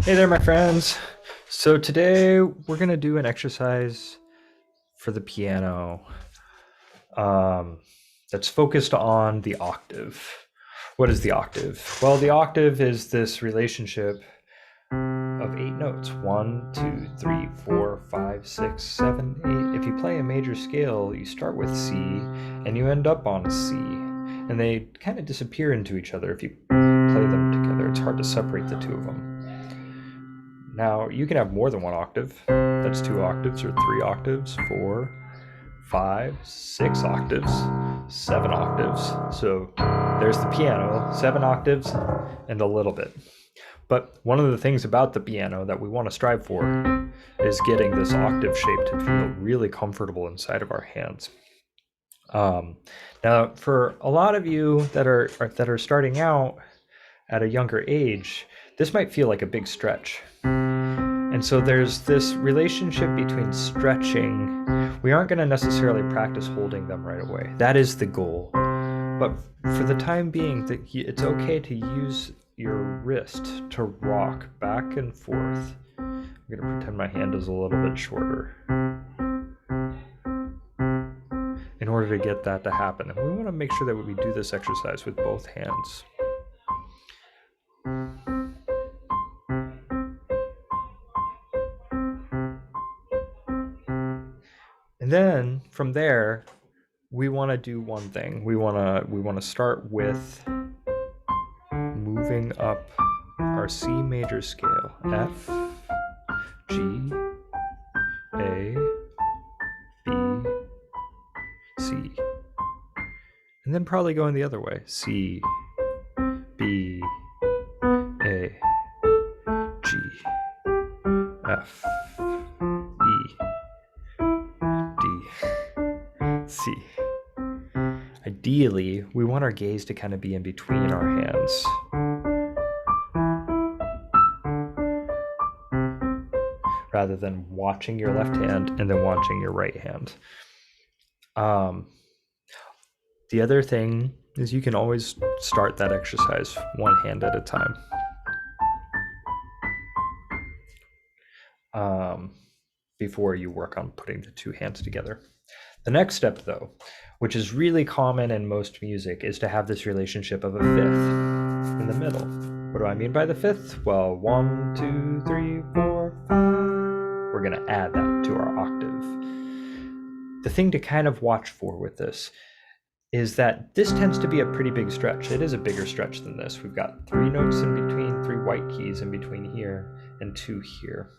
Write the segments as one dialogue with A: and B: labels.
A: Hey there, my friends. So today we're gonna do an exercise for the piano um, that's focused on the octave. What is the octave? Well, the octave is this relationship of 8 notes. 1, 2, 3, 4, 5, 6, 7, 8. If you play a major scale, you start with C and you end up on C. And they kind of disappear into each other if you play them together. It's hard to separate the two of them. Now, you can have more than one octave. That's 2 octaves or 3 octaves, 4, 5, 6 octaves, 7 octaves. So there's the piano, 7 octaves and a little bit. But one of the things about the piano that we want to strive for is getting this octave shape to feel really comfortable inside of our hands. Now, for a lot of you that are starting out at a younger age, this might feel like a big stretch. And so there's this relationship between stretching. We aren't going to necessarily practice holding them right away. That is the goal. But for the time being, it's okay to use your wrist to rock back and forth. I'm going to pretend my hand is a little bit shorter in order to get that to happen. And we want to make sure that we do this exercise with both hands. And then from there, we want to do one thing. We want to start with moving up our C major scale. F, G, A, B, C. And then probably going the other way. C, B, A, G, F, E, D, C. Ideally, we want our gaze to kind of be in between our hands. Rather than watching your left hand and then watching your right hand. The other thing is you can always start that exercise one hand at a time. Before you work on putting the two hands together. The next step, though, which is really common in most music, is to have this relationship of a fifth in the middle. What do I mean by the fifth? Well, 1, 2, 3, 4, 5. We're going to add that to our octave. The thing to kind of watch for with this is that this tends to be a pretty big stretch. It is a bigger stretch than this. We've got 3 notes in between, 3 white keys in between here, and 2 here.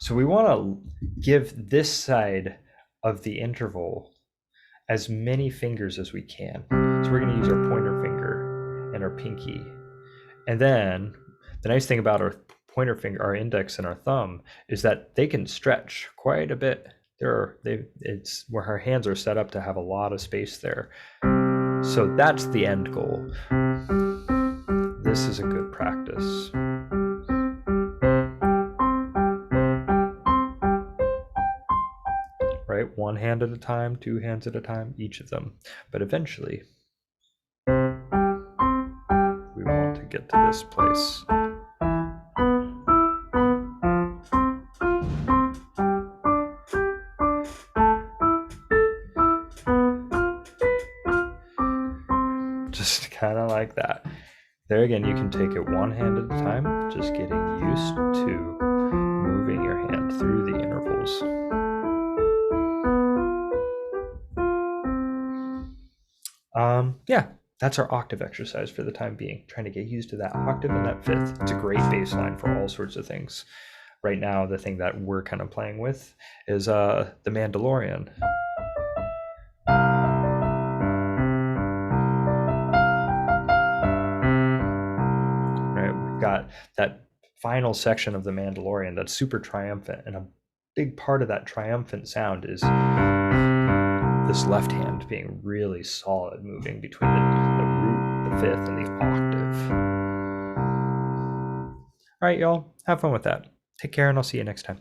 A: So we want to give this side of the interval as many fingers as we can. So we're going to use our pointer finger and our pinky. And then the nice thing about our pointer finger, our index and our thumb, is that they can stretch quite a bit. It's where our hands are set up to have a lot of space there. So that's the end goal. This is a good practice. Right? 1 hand at a time, 2 hands at a time, each of them. But eventually, we want to get to this place. Just kind of like that. There again, you can take it 1 hand at a time, just getting used to moving your hand through the intervals. Yeah, that's our octave exercise for the time being, trying to get used to that octave and that fifth. It's a great baseline for all sorts of things. Right now, the thing that we're kind of playing with is the Mandalorian. Right, we've got that final section of the Mandalorian that's super triumphant, and a big part of that triumphant sound is this left hand being really solid, moving between the root, the fifth, and the octave. All right, y'all, have fun with that. Take care, and I'll see you next time.